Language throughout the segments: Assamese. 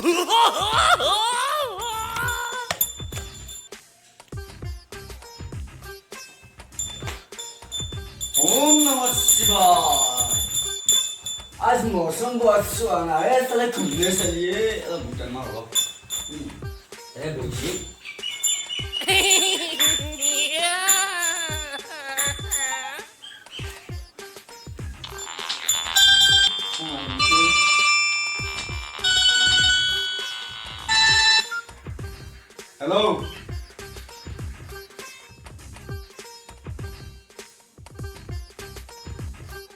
ओम नमः शिवाय। आज मौसम बहुत सुहाना है, साले घूमने चलिए। भूटान में होगा अरे बुझी हेलो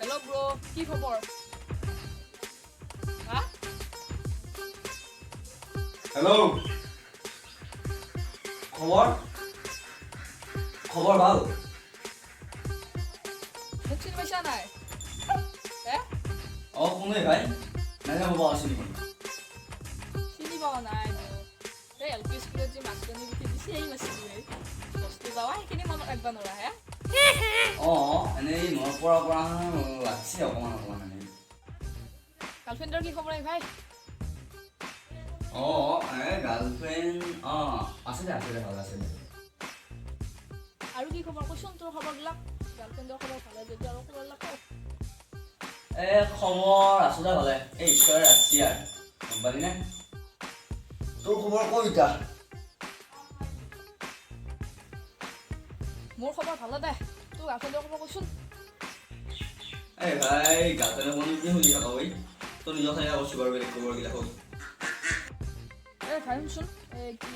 Hello bro, কি খবৰ? হা? हेलो खबर खबर ভাল মোক চিনি পাইছা নাই? অ কোনে ভাই নাজানো বাবা আসেনি মানে চিনি পোৱা নাই মোক। এই এল পি স্কুলত যে মাষ্টৰনী গুটি দিছে এই মাষ্টৰনী বস্তু যাৱা সেইখিনি মনত ৰাখিব নোৱাৰা হে? অ এনেই মোৰ পৰা লাগছে অকমান এনেই গাৰ্লফ্ৰেণ্ডৰ কি খবৰ ভাই? অ গাৰ্লফ্ৰেণ্ড অ আছে দে ভাল আছে দে আৰু কি খবৰ কচোন তোৰ খবৰবিলাক? গাৰ্লফ্ৰেণ্ডৰ খবৰ ভালে যদি আৰু খবৰবিলাক কওঁ। খবৰ আছো দে ভালে এই ঈশ্বৰে ৰাখছি আৰু গম পালি নে তোৰ খবৰ ক ইতা মোৰ খবৰ ভালে দে, তোৰ গাৰ্লফ্ৰেণ্ডৰ খবৰ কচোন। ভাই গাৰ্লফ্ৰেণ্ডৰ মন কি শুনি থাকা ঐ তোৰ নিজৰ চাই কৈছো বাৰু বেলেগ খবৰগিলা হ'ল ভাই শুনচোন কি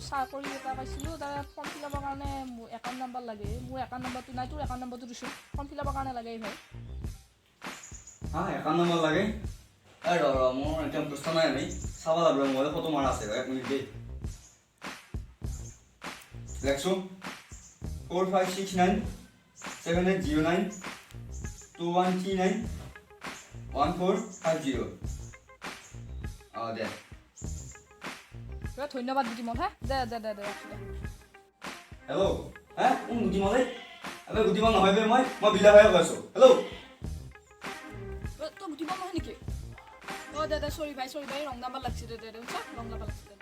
চাকৰি এটা পাইছিলোঁ তাৰ ফৰ্ম ফিল আপৰ কাৰণে মোৰ একাউণ্ট নাম্বাৰ লাগে। মোৰ একাউণ্ট নাম্বাৰটো নাই, তোৰ একাউণ্ট নাম্বাৰটো দিছোঁ। ফৰ্ম ফিল আপৰ কাৰণে লাগে ভাই। একাউণ্ট নম্বৰ লাগে ৰ মোৰ এতিয়া মুখস্থ নাই আমি চাব লাগিব মোবাইলত ফটো মাৰা আছে এক মিনিট দেই লেখছো 4569780921391450 দে ধন্যবাদ গুটিমল হে দে দে দে দে হেল্ল' কোন গুটিমল গুটিমল নহয় বে মই বিলা ভাইয়ে কৈ আছোঁ হেল্ল' তই গুটিমল নহয় নেকি? দে দে চৰি ভাই ৰং নাম্বাৰ লাগছে দে দে ৰং নাম্বাৰ লাগছে দে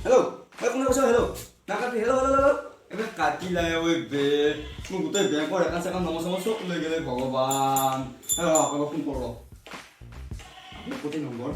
হেল্ল' কোনে কৈছ হেল্ল' নাকাটি হেল্ল' এইবিলাক কাটি লাই ঐ বে মোৰ গোটেই বেংকৰ একাউণ্ট চেকাউণ্ট নম্বৰ চম্বৰ চব লৈ গ'লে ভগৱান আকৌ ফোন কৰ গোটেই নম্বৰ